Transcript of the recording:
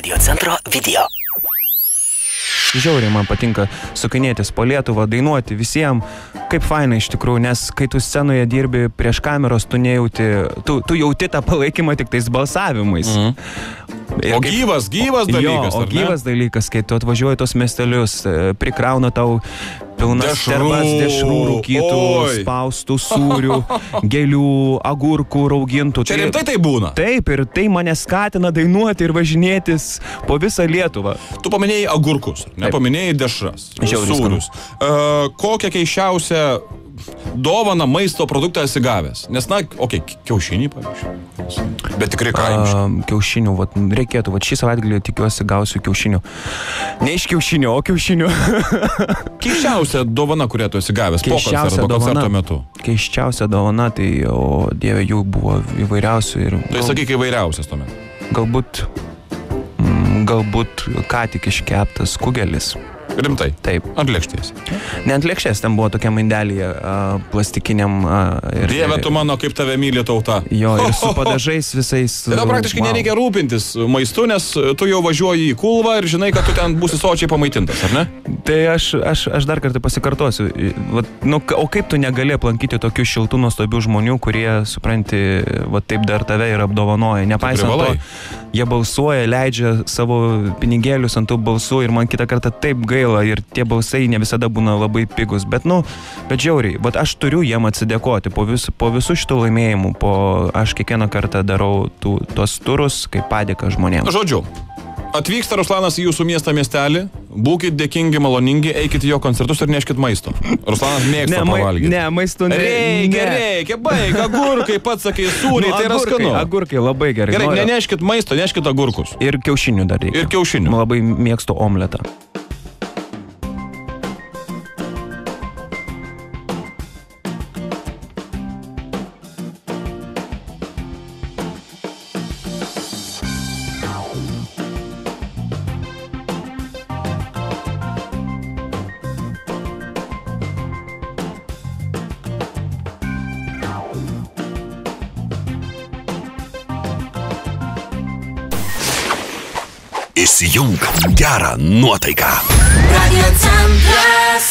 Radio centro video. Žiauriai man patinka sukinėtis po Lietuvą, dainuoti visiems, kaip fainai iš tikrųjų, nes kai tu scenoje dirbi prieš kameros, tu nejauti, tu jauti tą palaikymą tik tais balsavimais. O gyvas dalykas, o gyvas dalykas, kai tu atvažiuoji tos miestelius, prikrauna tau pilnas terbas dešrų, rūkytų, spaustų, sūrių, gėlių, agurkų, raugintų. Čia rimtai tai būna? Taip, ir tai mane skatina dainuoti ir važinėtis po visą Lietuvą. Tu paminėjai agurkus, nepaminėjai dešras, sūrius. Kokią keiščiausią dovaną maisto produktą esi gavęs? Nes, kiaušinį, pavyzdžiui. Bet tikrai kaimiškai. Kiaušinių, reikėtų, šį savaitgalį tikiuosi gausiu kiaušinių. Ne iš kiaušinių, o kiaušinių. Keiščiausia dovana, kurią tu esi gavęs po koncerto metu? Keiščiausia dovana, tai, o Dieve, jų buvo įvairiausių. Tai sakyk įvairiausias tuomet. Galbūt ką tik iškeptas kugelis. Rimtai? Taip. Ant lėkštės? Ne ant lėkštės, ten buvo tokia maindelėje plastikiniam. Dieve, tu mano, kaip tave myli tauta. Jo, ir su padažais visais. Tai praktiškai nereikia rūpintis maistu, nes tu jau važiuoji į Kulvą ir žinai, kad tu ten būsi sočiai pamaitintas, ar ne? Tai aš dar kartą pasikartosiu. O kaip tu negali aplankyti tokių šiltų, nuostabių žmonių, kurie, supranti, taip dar tave ir apdovanoja. Nepaisant to, jie balsuoja, leidžia savo pinigėlius ant tų balsų ir man kitą kartą taip gaila ir tie balsai ne visada būna labai pigus, bet žiauriai, aš turiu jiem atsidėkoti po visų šitų laimėjimų, aš kiekvieną kartą darau tuos turus kaip padėką žmonėms. Žodžiu, atvyksta Ruslanas į jūsų miestelį, būkit dėkingi, maloningi, eikit į jo koncertus ir neškit maisto. Ruslanas mėgsta pavalgyti. Ne, maisto Reikia, baig, agurkai, pats sakai, sūriai, tai yra skanu. Agurkai, labai gerai. Gerai, neneškit maisto, neškit agurkus. Ir kiaušinių dar reikia. Ir kiaušinių. Labai mėgstu omletą. Įsijunk gerą nuotaiką. Radio centras.